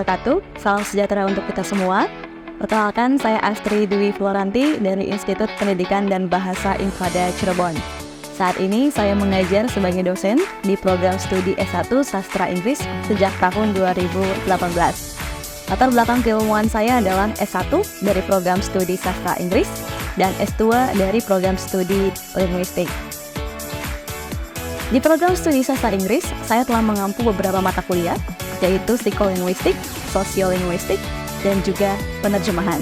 wabarakatuh. Salam sejahtera untuk kita semua. Perkenalkan, saya Astri Dwi Floranti dari Institut Pendidikan dan Bahasa Infada Cirebon. Saat ini saya mengajar sebagai dosen di program studi S1 Sastra Inggris sejak tahun 2018. Latar belakang keilmuan saya adalah S1 dari program studi Sastra Inggris dan S2 dari program studi Linguistik. Di program studi Sastra Inggris, saya telah mengampu beberapa mata kuliah, yaitu psikolinguistik, sosiolinguistik, dan juga penerjemahan.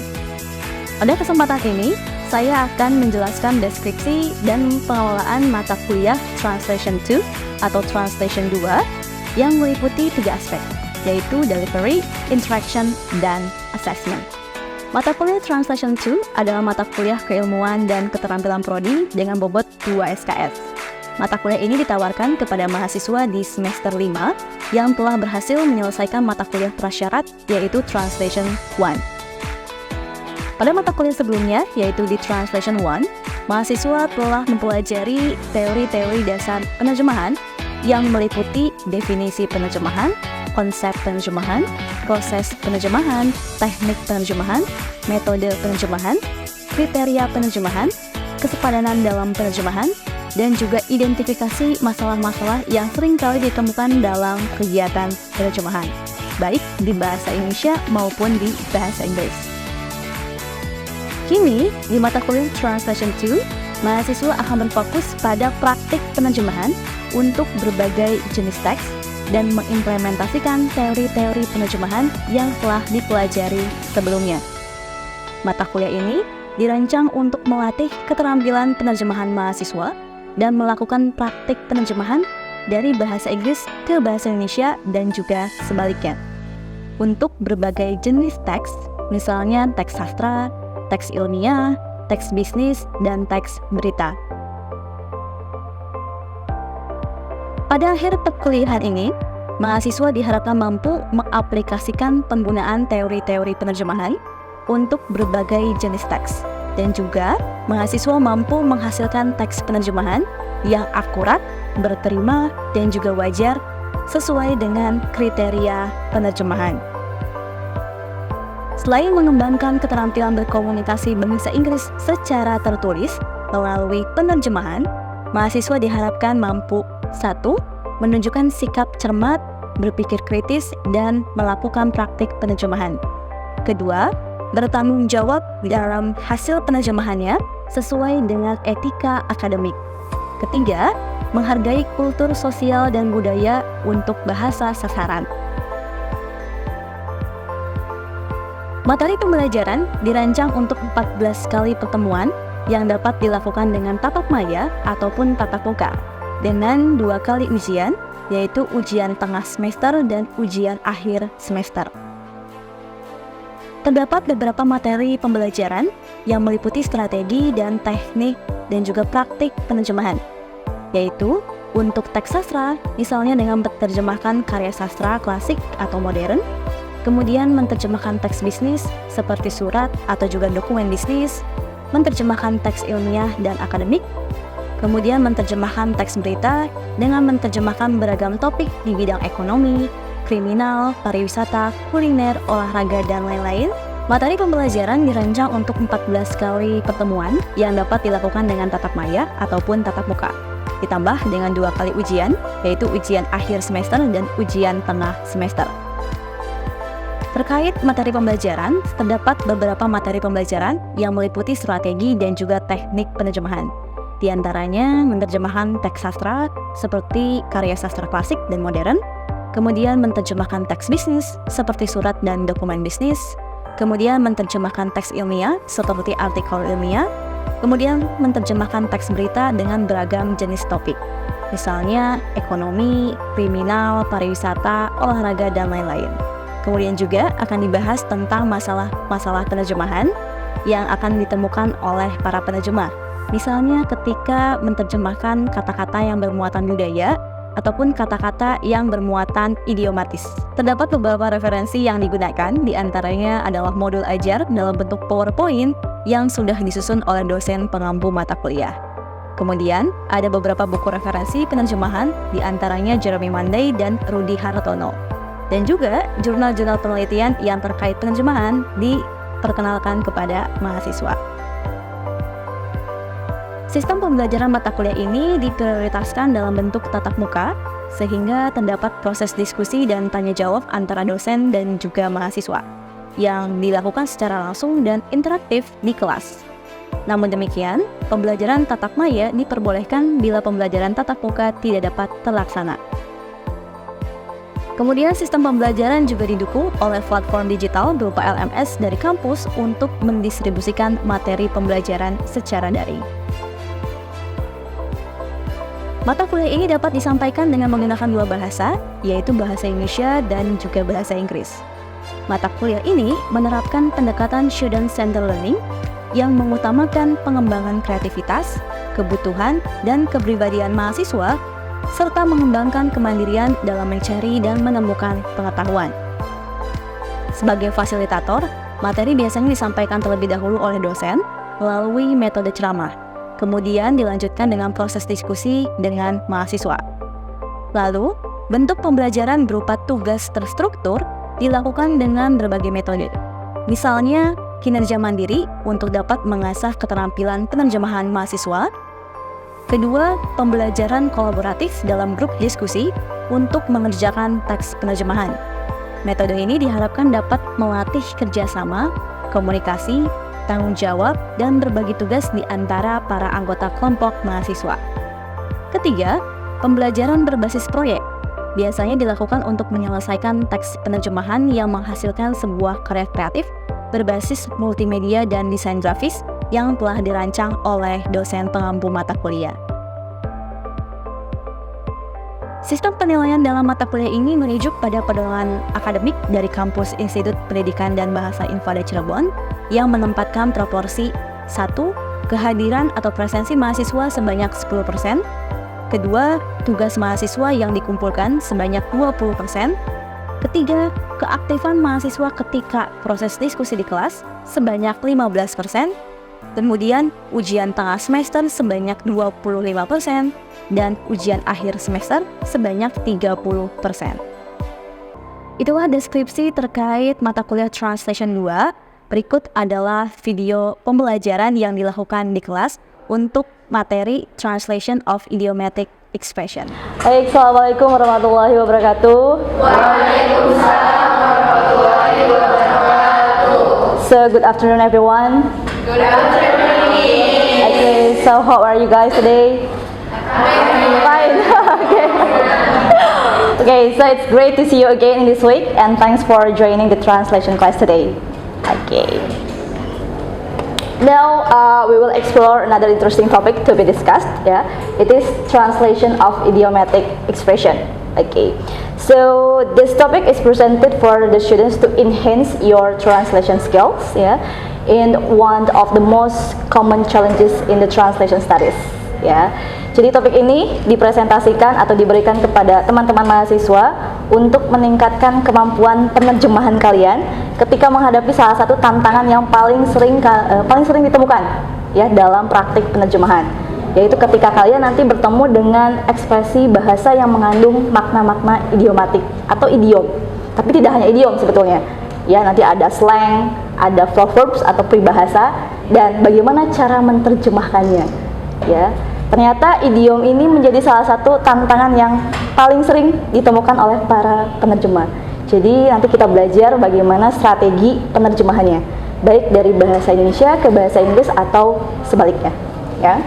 Pada kesempatan ini, saya akan menjelaskan deskripsi dan pengelolaan mata kuliah Translation 2 atau Translation 2 yang meliputi 3 aspek, yaitu Delivery, Interaction, dan Assessment. Mata kuliah Translation 2 adalah mata kuliah keilmuan dan keterampilan prodi dengan bobot 2 SKS. Mata kuliah ini ditawarkan kepada mahasiswa di semester 5 yang telah berhasil menyelesaikan mata kuliah prasyarat, yaitu Translation 1. Pada mata kuliah sebelumnya, yaitu di Translation 1, mahasiswa telah mempelajari teori-teori dasar penerjemahan yang meliputi definisi penerjemahan, konsep penerjemahan, proses penerjemahan, teknik penerjemahan, metode penerjemahan, kriteria penerjemahan, kesepadanan dalam penerjemahan, dan juga identifikasi masalah-masalah yang seringkali ditemukan dalam kegiatan penerjemahan, baik di bahasa Indonesia maupun di bahasa Inggris. Kini, di mata kuliah Translation 2, mahasiswa akan berfokus pada praktik penerjemahan untuk berbagai jenis teks dan mengimplementasikan teori-teori penerjemahan yang telah dipelajari sebelumnya. Mata kuliah ini dirancang untuk melatih keterampilan penerjemahan mahasiswa dan melakukan praktik penerjemahan dari bahasa Inggris ke bahasa Indonesia dan juga sebaliknya. Untuk berbagai jenis teks, misalnya teks sastra, teks ilmiah, teks bisnis, dan teks berita. Pada akhir perkuliahan ini, mahasiswa diharapkan mampu mengaplikasikan penggunaan teori-teori penerjemahan untuk berbagai jenis teks. Dan juga, mahasiswa mampu menghasilkan teks penerjemahan yang akurat, berterima, dan juga wajar sesuai dengan kriteria penerjemahan. Selain mengembangkan keterampilan berkomunikasi bahasa Inggris secara tertulis melalui penerjemahan, mahasiswa diharapkan mampu 1. Menunjukkan sikap cermat, berpikir kritis, dan melakukan praktik penerjemahan. Kedua, bertanggung jawab dalam hasil penerjemahannya sesuai dengan etika akademik. Ketiga, menghargai kultur sosial dan budaya untuk bahasa sasaran. Materi pembelajaran dirancang untuk 14 kali pertemuan yang dapat dilakukan dengan tatap maya ataupun tatap muka, dengan 2 kali ujian, yaitu ujian tengah semester dan ujian akhir semester. Terdapat beberapa materi pembelajaran yang meliputi strategi dan teknik dan juga praktik penerjemahan, yaitu untuk teks sastra, misalnya dengan menerjemahkan karya sastra klasik atau modern, kemudian menerjemahkan teks bisnis seperti surat atau juga dokumen bisnis, menerjemahkan teks ilmiah dan akademik, kemudian menerjemahkan teks berita dengan menerjemahkan beragam topik di bidang ekonomi, kriminal, pariwisata, kuliner, olahraga, dan lain-lain. Materi pembelajaran dirancang untuk 14 kali pertemuan yang dapat dilakukan dengan tatap maya ataupun tatap muka, ditambah dengan 2 kali ujian, yaitu ujian akhir semester dan ujian tengah semester. Terkait materi pembelajaran, terdapat beberapa materi pembelajaran yang meliputi strategi dan juga teknik penerjemahan. Di antaranya menerjemahkan teks sastra seperti karya sastra klasik dan modern, kemudian menerjemahkan teks bisnis seperti surat dan dokumen bisnis, kemudian menerjemahkan teks ilmiah seperti artikel ilmiah, kemudian menerjemahkan teks berita dengan beragam jenis topik, misalnya ekonomi, kriminal, pariwisata, olahraga, dan lain-lain. Kemudian juga akan dibahas tentang masalah-masalah penerjemahan yang akan ditemukan oleh para penerjemah, misalnya ketika menerjemahkan kata-kata yang bermuatan budaya ataupun kata-kata yang bermuatan idiomatis. Terdapat beberapa referensi yang digunakan, diantaranya adalah modul ajar dalam bentuk PowerPoint yang sudah disusun oleh dosen pengampu mata kuliah. Kemudian, ada beberapa buku referensi penerjemahan, diantaranya Jeremy Monday dan Rudy Hartono. dan juga jurnal-jurnal penelitian yang terkait penerjemahan diperkenalkan kepada mahasiswa. Sistem pembelajaran mata kuliah ini diprioritaskan dalam bentuk tatap muka, sehingga terdapat proses diskusi dan tanya jawab antara dosen dan juga mahasiswa, yang dilakukan secara langsung dan interaktif di kelas. Namun demikian, pembelajaran tatap maya diperbolehkan bila pembelajaran tatap muka tidak dapat terlaksana. Kemudian sistem pembelajaran juga didukung oleh platform digital berupa LMS dari kampus untuk mendistribusikan materi pembelajaran secara daring. Mata kuliah ini dapat disampaikan dengan menggunakan dua bahasa, yaitu bahasa Indonesia dan juga bahasa Inggris. Mata kuliah ini menerapkan pendekatan student-centered learning yang mengutamakan pengembangan kreativitas, kebutuhan, dan kepribadian mahasiswa, serta mengembangkan kemandirian dalam mencari dan menemukan pengetahuan. Sebagai fasilitator, materi biasanya disampaikan terlebih dahulu oleh dosen melalui metode ceramah, kemudian dilanjutkan dengan proses diskusi dengan mahasiswa. Lalu, bentuk pembelajaran berupa tugas terstruktur dilakukan dengan berbagai metode. Misalnya, kinerja mandiri untuk dapat mengasah keterampilan penerjemahan mahasiswa. Kedua, pembelajaran kolaboratif dalam grup diskusi untuk mengerjakan teks penerjemahan. Metode ini diharapkan dapat melatih kerjasama, komunikasi, tanggung jawab, dan berbagi tugas di antara para anggota kelompok mahasiswa. Ketiga, pembelajaran berbasis proyek. Biasanya dilakukan untuk menyelesaikan teks penerjemahan yang menghasilkan sebuah karya kreatif berbasis multimedia dan desain grafis yang telah dirancang oleh dosen pengampu mata kuliah. Sistem penilaian dalam mata kuliah ini merujuk pada pedoman akademik dari kampus Institut Pendidikan dan Bahasa Infada Cirebon yang menempatkan proporsi 1. Kehadiran atau presensi mahasiswa sebanyak 10%. Kedua, tugas mahasiswa yang dikumpulkan sebanyak 20%. Ketiga, keaktifan mahasiswa ketika proses diskusi di kelas sebanyak 15%. Kemudian, ujian tengah semester sebanyak 25% dan ujian akhir semester sebanyak 30%. Itulah deskripsi terkait mata kuliah Translation 2. Berikut adalah video pembelajaran yang dilakukan di kelas untuk materi Translation of Idiomatic Expression. Baik, Assalamualaikum warahmatullahi wabarakatuh. Waalaikumsalam warahmatullahi wabarakatuh. So, good afternoon everyone. Good afternoon. Okay, so how are you guys today? Fine. Okay. Okay, so it's great to see you again in this week, and thanks for joining the translation class today. Okay. Now we will explore another interesting topic to be discussed. Yeah, it is translation of idiomatic expression. Okay, so this topic is presented for the students to enhance your translation skills. Yeah, in one of the most common challenges in the translation studies. Ya, jadi topik ini dipresentasikan atau diberikan kepada teman-teman mahasiswa untuk meningkatkan kemampuan penerjemahan kalian ketika menghadapi salah satu tantangan yang paling sering ditemukan ya dalam praktik penerjemahan, yaitu ketika kalian nanti bertemu dengan ekspresi bahasa yang mengandung makna-makna idiomatik atau idiom. Tapi tidak hanya idiom sebetulnya. Ya, nanti ada slang, ada flow verbs atau peribahasa, dan bagaimana cara menerjemahkannya. Ya, ternyata idiom ini menjadi salah satu tantangan yang paling sering ditemukan oleh para penerjemah. Jadi nanti kita belajar bagaimana strategi penerjemahannya, baik dari bahasa Indonesia ke bahasa Inggris atau sebaliknya. Ya.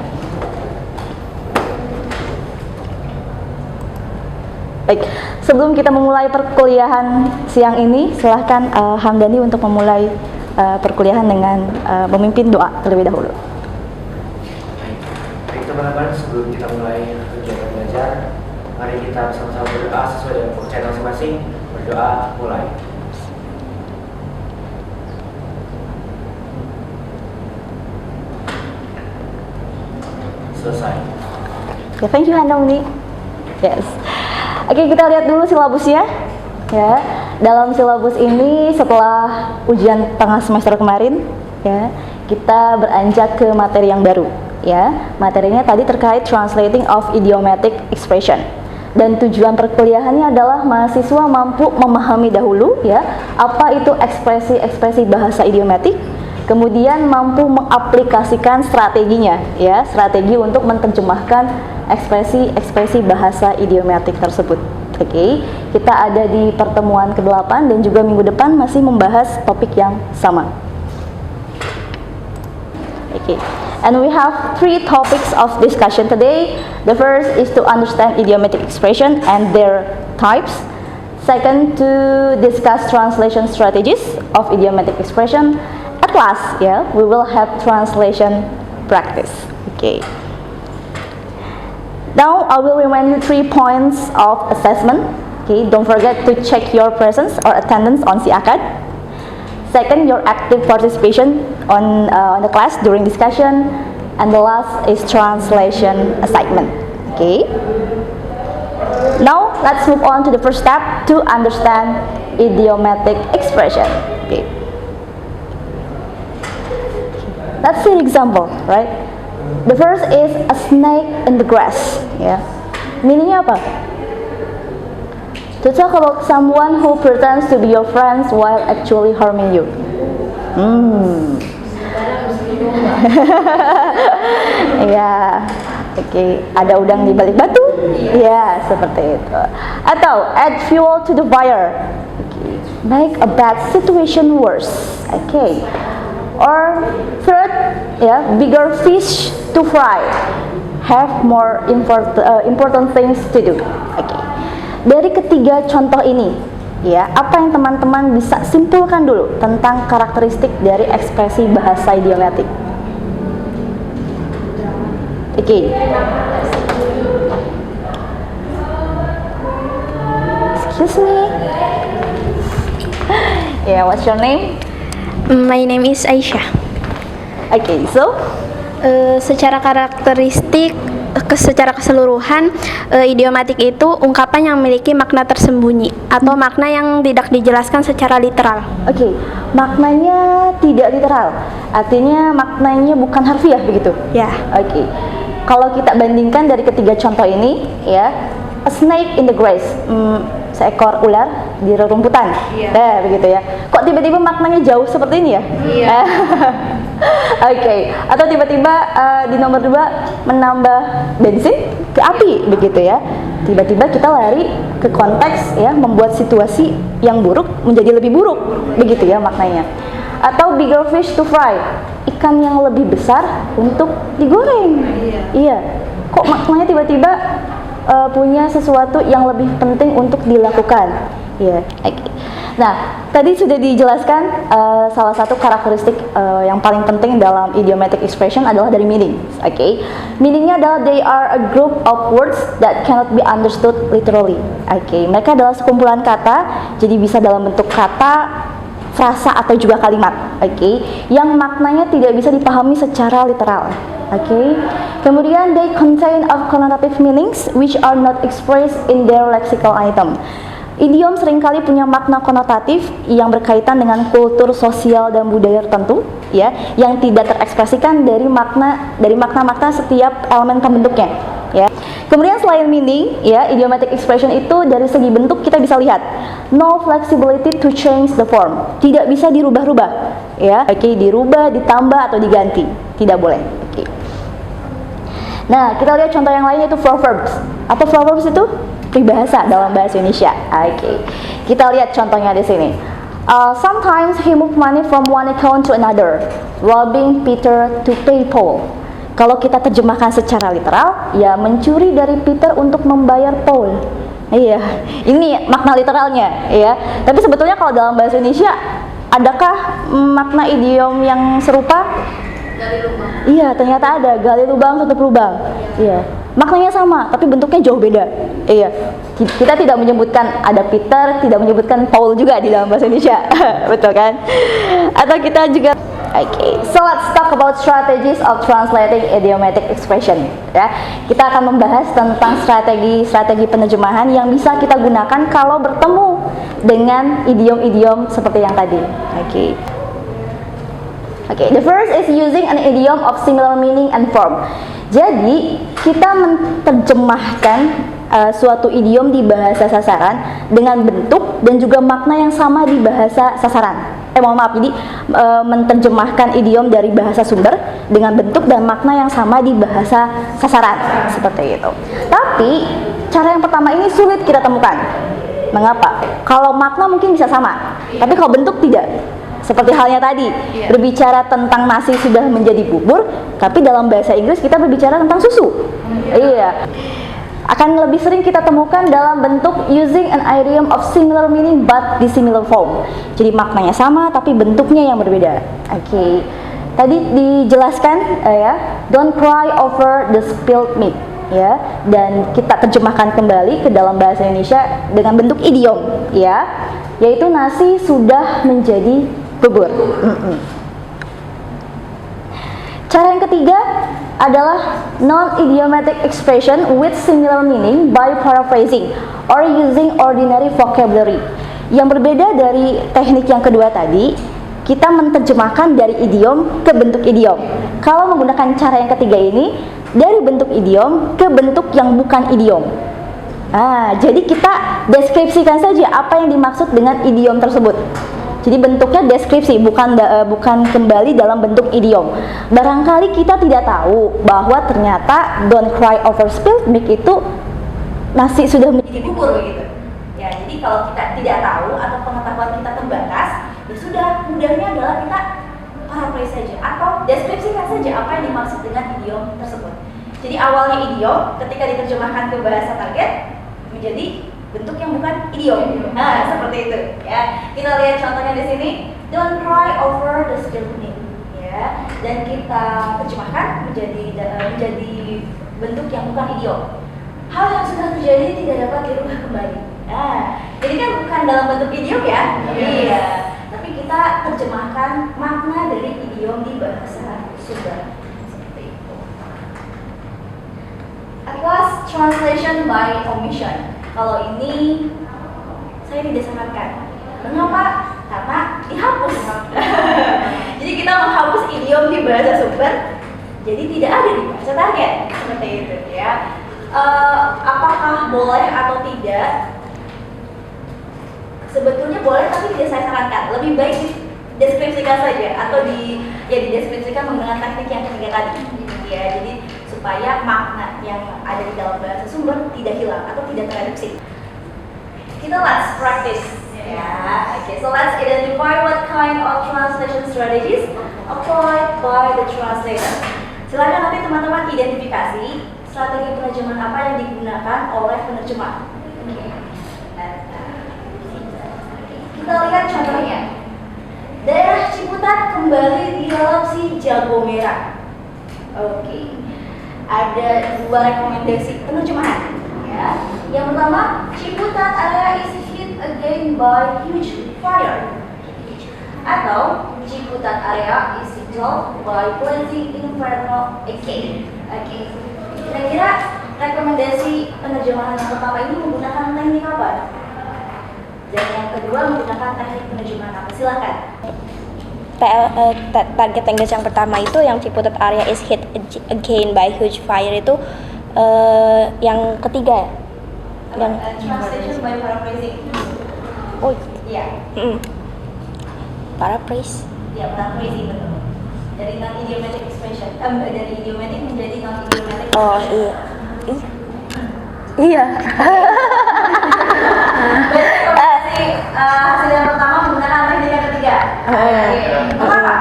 Baik, sebelum kita memulai perkuliahan siang ini, silahkan Hamdani untuk memulai perkuliahan dengan memimpin doa terlebih dahulu. Baik teman-teman, sebelum kita mulai kegiatan belajar, mari kita sama-sama berdoa sesuai dengan kepercayaan masing-masing. Berdoa, mulai. Selesai. Ya, thank you Handong. Yes. Oke, kita lihat dulu silabusnya. Ya, dalam silabus ini setelah ujian tengah semester kemarin, ya, kita beranjak ke materi yang baru. Ya, materinya tadi terkait translating of idiomatic expression. Dan tujuan perkuliahannya adalah mahasiswa mampu memahami dahulu ya apa itu ekspresi-ekspresi bahasa idiomatik, kemudian mampu mengaplikasikan strateginya ya, strategi untuk menerjemahkan ekspresi-ekspresi bahasa idiomatik tersebut. Oke, kita ada di pertemuan ke-8 dan juga minggu depan masih membahas topik yang sama. Okay. And we have 3 topics of discussion today. The first is to understand idiomatic expression and their types. Second, to discuss translation strategies of idiomatic expression. At last, yeah, we will have translation practice. Okay. Now I will remind you 3 points of assessment. Okay, don't forget to check your presence or attendance on SIACAD. Second, your active participation on the class during discussion, and the last is translation assignment. Okay. Now let's move on to the first step to understand idiomatic expression. Okay. Let's see an example, right? The first is a snake in the grass. Yeah. Meaningnya apa? To talk about someone who pretends to be your friends while actually harming you. Ya, oke. Ada udang di balik batu? Ya, seperti itu. Atau add fuel to the fire. Okay. Make a bad situation worse. Okay. Or third, ya, bigger fish to fry. Have more important things to do. Okay. Dari ketiga contoh ini, ya, apa yang teman-teman bisa simpulkan dulu tentang karakteristik dari ekspresi bahasa idiomatik? Oke. Excuse me. Yeah, what's your name? My name is Aisyah. Okay, so Secara karakteristik, secara keseluruhan, idiomatik itu ungkapan yang memiliki makna tersembunyi atau makna yang tidak dijelaskan secara literal. Oke, maknanya tidak literal, artinya maknanya bukan harfiah begitu? Ya. Oke, kalau kita bandingkan dari ketiga contoh ini, ya, a snake in the grass, seekor ular di rerumputan, begitu ya. Kok tiba-tiba maknanya jauh seperti ini ya? Iya. Oke, atau tiba-tiba di nomor 2 menambah bensin ke api begitu ya. Tiba-tiba kita lari ke konteks ya, membuat situasi yang buruk menjadi lebih buruk begitu ya maknanya. Atau bigger fish to fry, ikan yang lebih besar untuk digoreng. Iya. Kok maknanya tiba-tiba punya sesuatu yang lebih penting untuk dilakukan. Ya. Okay. Nah, tadi sudah dijelaskan salah satu karakteristik yang paling penting dalam idiomatic expression adalah dari meaning. Okay. Meaningnya adalah they are a group of words that cannot be understood literally. Okay. Mereka adalah sekumpulan kata, jadi bisa dalam bentuk kata, frasa atau juga kalimat. Okay. Yang maknanya tidak bisa dipahami secara literal. Okay. Kemudian they contain of connotative meanings which are not expressed in their lexical item. Idiom seringkali punya makna konotatif yang berkaitan dengan kultur sosial dan budaya tertentu, ya, yang tidak terekspresikan dari makna-makna setiap elemen pembentuknya, ya. Kemudian selain meaning, ya, idiomatic expression itu dari segi bentuk kita bisa lihat no flexibility to change the form, tidak bisa dirubah-rubah, ya, oke, dirubah, ditambah atau diganti, tidak boleh. Oke. Nah, kita lihat contoh yang lain yaitu proverbs. Apa proverbs itu? Peribahasa dalam bahasa Indonesia. Oke. Kita lihat contohnya di sini. Sometimes he moved money from one account to another, robbing Peter to pay Paul. Kalau kita terjemahkan secara literal, ya mencuri dari Peter untuk membayar Paul. Iya, ini makna literalnya, ya. Tapi sebetulnya kalau dalam bahasa Indonesia, adakah makna idiom yang serupa? Gali lubang. Iya, ternyata ada, gali lubang tutup lubang. Iya. Maknanya sama, tapi bentuknya jauh beda. Iya. Kita tidak menyebutkan ada Peter, tidak menyebutkan Paul juga di dalam bahasa Indonesia. Betul kan? Atau kita juga okay. So let's talk about strategies of translating idiomatic expression. Ya. Kita akan membahas tentang strategi penerjemahan yang bisa kita gunakan kalau bertemu dengan idiom-idiom seperti yang tadi. Oke. Okay, the first is using an idiom of similar meaning and form. Jadi, kita menerjemahkan suatu idiom di bahasa sasaran dengan bentuk dan juga makna yang sama di bahasa sasaran. Mohon maaf, jadi menerjemahkan idiom dari bahasa sumber dengan bentuk dan makna yang sama di bahasa sasaran, seperti itu. Tapi cara yang pertama ini sulit kita temukan. Mengapa? Kalau makna mungkin bisa sama, tapi kalau bentuk tidak. Seperti halnya tadi, berbicara tentang nasi sudah menjadi bubur, tapi dalam bahasa Inggris kita berbicara tentang susu. Iya. Akan lebih sering kita temukan dalam bentuk using an idiom of similar meaning but dissimilar form. Jadi maknanya sama tapi bentuknya yang berbeda. Oke. Tadi dijelaskan ya, don't cry over the spilled milk, ya. Dan kita terjemahkan kembali ke dalam bahasa Indonesia dengan bentuk idiom, ya. Yaitu nasi sudah menjadi bubur. Cara yang ketiga adalah non-idiomatic expression with similar meaning by paraphrasing or using ordinary vocabulary. Yang berbeda dari teknik yang kedua tadi, kita menerjemahkan dari idiom ke bentuk idiom. Kalau menggunakan cara yang ketiga ini, dari bentuk idiom ke bentuk yang bukan idiom. Jadi kita deskripsikan saja apa yang dimaksud dengan idiom tersebut. Jadi bentuknya deskripsi, bukan kembali dalam bentuk idiom. Barangkali kita tidak tahu bahwa ternyata don't cry over spilled milk itu nasi sudah menjadi bubur begitu. Ya, jadi kalau kita tidak tahu atau pengetahuan kita terbatas, ya sudah, mudahnya adalah kita paraphrase saja atau deskripsikan saja apa yang dimaksud dengan idiom tersebut. Jadi awalnya idiom, ketika diterjemahkan ke bahasa target menjadi bentuk yang bukan idiom. Seperti itu ya. Kita lihat contohnya di sini, don't cry over the spilled milk, ya. Dan kita terjemahkan menjadi bentuk yang bukan idiom. Hal yang sudah terjadi tidak dapat dirubah kembali. Jadi kan bukan dalam bentuk idiom ya. Iya. Tapi kita terjemahkan makna dari idiom di bahasa sumber. Seperti itu. Atlas translation by omission. Kalau ini saya tidak sarankan. Mengapa? Karena dihapus. Jadi kita menghapus idiom di bahasa sumber, jadi tidak ada di bahasa target. Seperti itu ya. Apakah boleh atau tidak? Sebetulnya boleh, tapi tidak saya sarankan. Lebih baik dideskripsikan saja atau dideskripsikan menggunakan teknik yang ketiga tadi. Ya, jadi supaya makna yang ada di dalam bahasa sumber tidak hilang atau tidak tereduksi. Kita let's practice. Okay, so let's identify what kind of translation strategies applied by the translator. Silakan nanti teman-teman identifikasi strategi penerjemahan apa yang digunakan oleh penerjemah. Kita lihat contohnya. Daerah Ciputat kembali di dalam si jago merah. Oke. Ada dua rekomendasi penerjemahan. Ya. Yang pertama, Ciputat area is hit again by huge fire. Atau Ciputat area is engulfed by blazing inferno again. Oke. Kira-kira rekomendasi penerjemahan yang pertama ini menggunakan teknik apa? Dan yang kedua menggunakan teknik penerjemahan apa? Silakan. Target Inggris yang pertama itu yang Ciputat area is hit again by huge fire itu yang ketiga ya? Yang translation by paraphrasing. Oh Iya. Paraphrase. Ya, paraphrasing betul. Dari non-idiomatic expression, dari idiomatic menjadi non-idiomatic. Oh iya. Iya. Hasil yang pertama menggunakan teknik yang ketiga. Kenapa?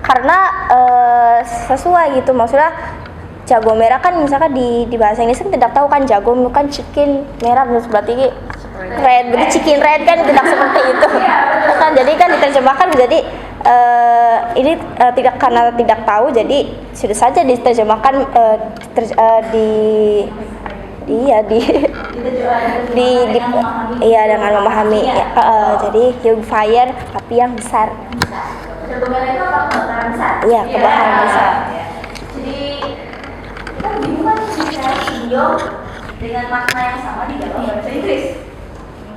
Karena sesuai gitu, maksudnya jago merah kan misalkan di bahasa Inggris kan tidak tahu kan jago kan chicken merah berarti red, berarti chicken red kan tidak seperti itu kan, jadi kan diterjemahkan jadi ini tidak, karena tidak tahu jadi sudah saja diterjemahkan dengan memahami jadi huge fire api yang besar. Jago merah itu apa? Kebakaran besar. Iya, kebakaran besar. Jadi kita bingung kan mencari idiom dengan makna yang sama di dalam bahasa Inggris.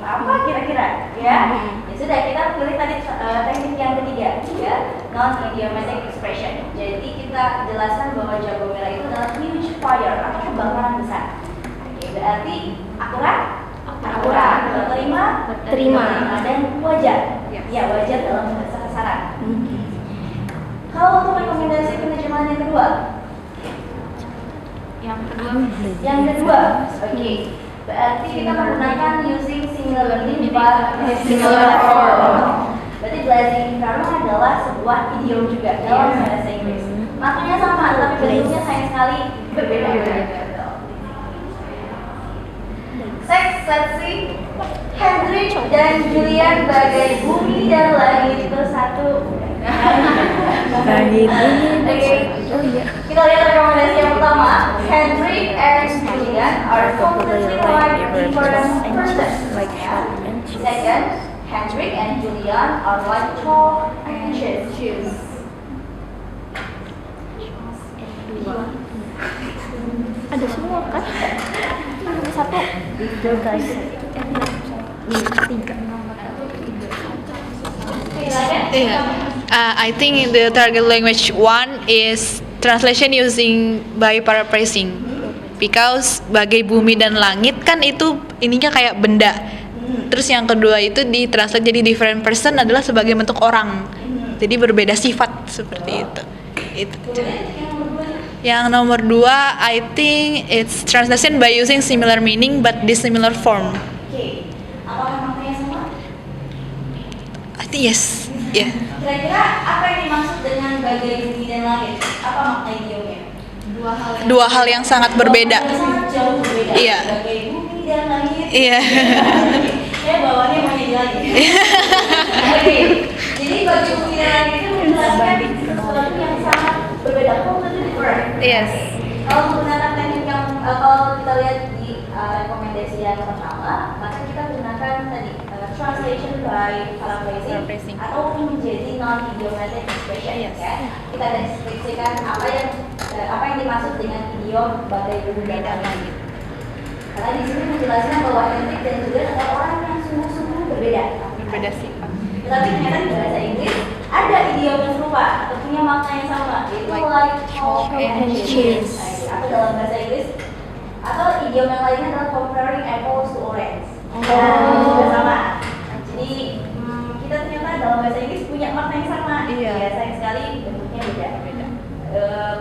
Apa kira-kira? Ya sudah, kita pilih tadi teknik yang ketiga, ya, non-idiomatic expression. Jadi kita jelaskan bahwa jago merah itu adalah huge fire atau kebakaran besar. berarti akurat? Akurat. Terima. Dan wajar. Ya, wajar dalam bahasa kasaran. Kalau untuk rekomendasi penerjemahan yang kedua? Yang kedua, oke. Berarti kita menggunakan using similar meaning but similar form. Berarti blazing inferno adalah sebuah idiom juga dalam bahasa Inggris. Maknanya sama, tapi bentuknya sayang sekali berbeda. Let's see. Hendrik dan Julian bagai bumi dan langit bersatu. Oke. Kita lihat rekomendasi yang pertama. Hendrik and Julian are completely like different persons. Second, Hendrik and Julian are like chalk and cheese. Ada semua kan? Satu. I think the target language one is translation using by paraphrasing, because bagai bumi dan langit kan itu ininya kayak benda. Terus yang kedua itu ditranslate jadi different person adalah sebagai bentuk orang, jadi berbeda sifat seperti itu. Yang nomor 2, I think it's translation by using similar meaning but dissimilar form. Oke. Apakah maknanya sama? I think yes. Yeah. Kira-kira apa yang dimaksud dengan bagai bumi dan langit? Apa makna idiomnya? Dua hal yang sangat berbeda. Sangat jauh berbeda. Iya. Bagai bumi dan langit. Iya. Saya bawaannya mau jadi lagi. Oke. Jadi bagi bumi dan langit itu menjelaskan sesuatu yang sangat berbeda. Completely different. Yes. Kalau menggunakan teknik yang kalau kita lihat di rekomendasi yang pertama, maka kita gunakan tadi translation by paraphrasing atau menjadi non-idiomatic expression. Ya. Kita deskripsikan apa yang dimaksud dengan idiom bagai bumi dan langit. Karena di sini menjelaskan bahwa Hendrik dan Julian adalah orang yang sungguh-sungguh berbeda. Berbeda sifat. Tetapi ternyata di bahasa Inggris ada idiom yang serupa atau punya makna yang sama, yaitu like chalk and cheese. Atau dalam bahasa Inggris atau idiom yang lainnya adalah comparing apples to orange. Nah, juga sama. Jadi kita ternyata dalam bahasa Inggris punya makna yang sama. Iya. Ya, sayang sekali bentuknya beda.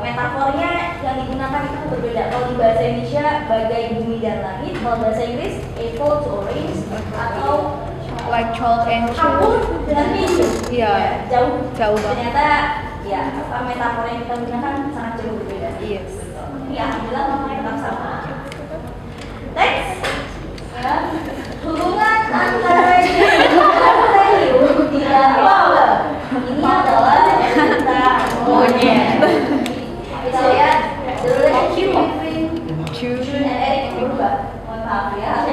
Metafornya yang digunakan itu berbeda. Kalau di bahasa Indonesia bagai bumi dan langit, kalau bahasa Inggris apple to orange atau Like chalk and apple dengan tisu. Iya. Jauh Banget. Ternyata ya metafor yang kita gunakan sangat jauh berbeda. Yes. Ya, alhamdulillah maknanya tetap sama. Next, ya, hubungan antara Julian tidak power. Ini adalah cinta monyet. Kita lihat the relationship between June and Eric berubah. Mohon maaf ya.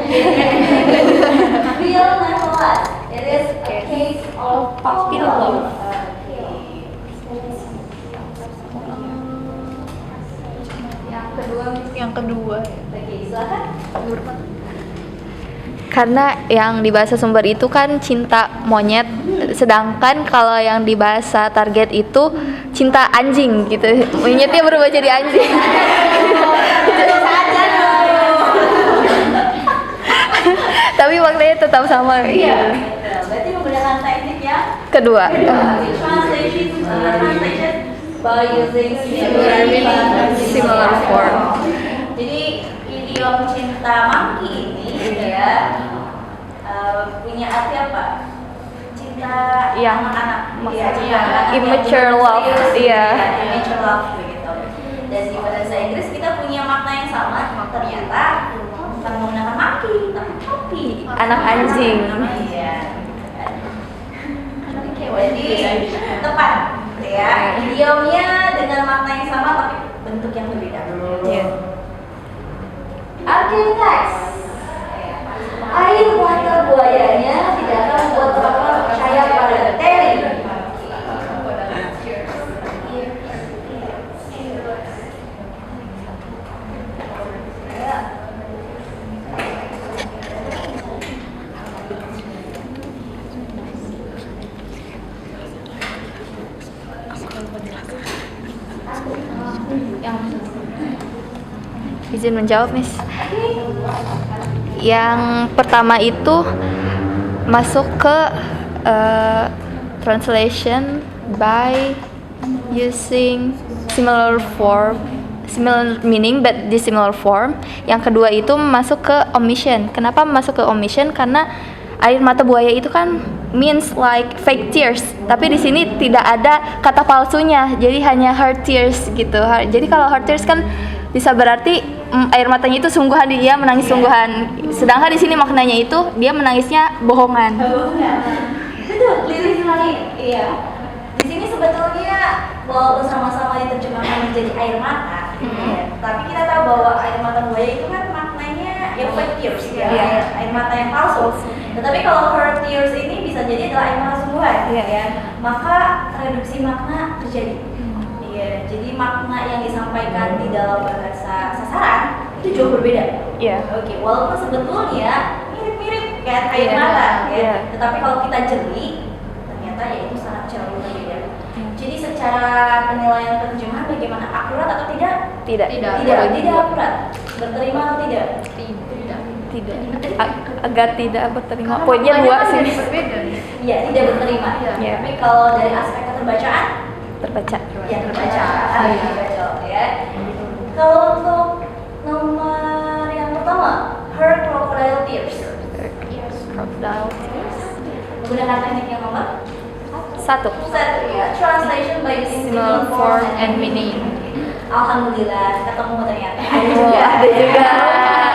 Real nonetheless, it is a case of puppy love. Yang kedua. Oke, silakan. Karena yang di bahasa sumber itu kan cinta monyet, sedangkan kalau yang di bahasa target itu cinta anjing gitu. Monyetnya berubah jadi anjing. Tapi maknanya tetap sama. Iya. Berarti menggunakan teknik yang Kedua. Translation by using Similar form. Jadi idiom cinta monkey ini ya punya arti apa? Cinta Yang anak-anak. Iya, cinta Iya, anak-anak yang immature love, serius, iya. Immature love begitu. Dan di bahasa Inggris kita punya makna yang sama, ternyata bukan menggunakan monkey, tapi puppy. Anak anjing. Iya. Jadi tepat ya. Idiomnya dengan makna yang sama tapi bentuk yang berbeda. Iya. Oke, next. Air mata buayanya tidak akan membuat orang percaya pada Terry. Izin menjawab, Miss. Yang pertama itu masuk ke translation by using similar form, similar meaning but dissimilar form. Yang kedua itu masuk ke omission. Kenapa masuk ke omission? Karena air mata buaya itu kan means like fake tears, tapi di sini tidak ada kata palsunya, jadi hanya hard tears gitu. Jadi kalau hard tears kan bisa berarti air matanya itu sungguhan, dia menangis sungguhan. Sedangkan di sini maknanya itu dia menangisnya bohongan. Betul, lirik sekali. Iya. Di sini sebetulnya walaupun sama-sama diterjemahkan menjadi air mata, ya, tapi kita tahu bahwa air mata buaya itu kan maknanya ya fake tears, ya, air mata yang palsu. Tetapi kalau hard tears ini bisa jadi adalah air mata sungguhan, ya. Maka reduksi makna terjadi. Iya, jadi makna yang disampaikan di dalam bahasa sasaran itu jauh berbeda. Oke, walaupun sebetulnya mirip-mirip kan air mata, ya. Tetapi kalau kita jeli, ternyata ya itu sangat jauh berbeda. Jadi secara penilaian terjemahan bagaimana, akurat atau tidak? Tidak akurat. Berterima atau tidak? Tidak. Agak tidak berterima. Poinnya dua sih. Iya, tidak berterima. Tapi kalau dari aspek keterbacaan, Terbaca. ya terbaca. Betul ya. Kalau untuk nomor yang pertama, her crocodile tears. Crocodile. Menggunakan teknik yang nomor Satu. ya. Translation by Similar form and meaning. Alhamdulillah ketemu ternyata. Ada juga.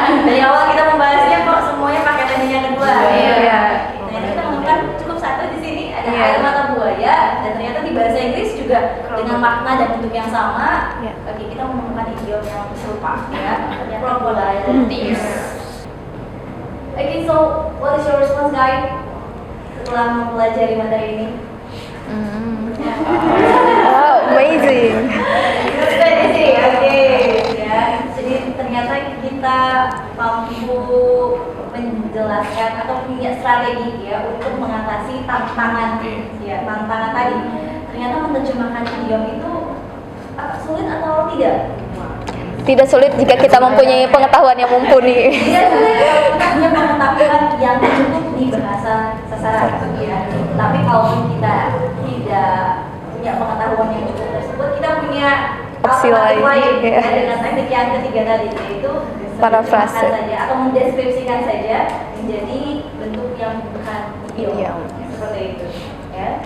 Dari awal kita membahasnya kok semuanya pakai teknik yang kedua. Iya. Ternyata kita menemukan cukup satu di sini, ada air mata buaya, dan ternyata di bahasa Inggris juga dengan makna dan bentuk yang sama. Oke, kita menemukan idiom yang serupa, ya. Crocodile tears. Oke, so what is your response, guys? Setelah mempelajari materi ini? Amazing. Oke, ya. Jadi ternyata kita mampu menjelaskan atau punya strategi ya untuk mengatasi tantangan tadi. Ternyata menerjemahkan idiom itu sulit atau tidak? Tidak sulit jika kita mempunyai pengetahuan yang mumpuni. Tidak sulit kalau kita punya pengetahuan yang cukup di bahasa sasaran, ya. Tapi kalau kita tidak punya pengetahuan yang cukup tersebut, kita punya Opsi lain, ya. Dengan teknik yang ketiga tadi, yaitu Parafrase saja atau mendeskripsikan saja menjadi bentuk yang bukan idiom. Seperti itu, ya.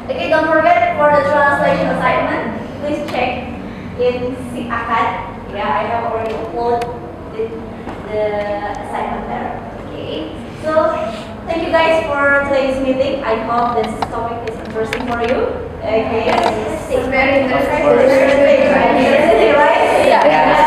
Okay, don't forget for the translation assignment, please check in si Akad. Yeah, I have already uploaded the assignment there. Okay, so thank you guys for today's meeting. I hope this topic is interesting for you. Okay, It's very interesting. Interesting, right? Yeah.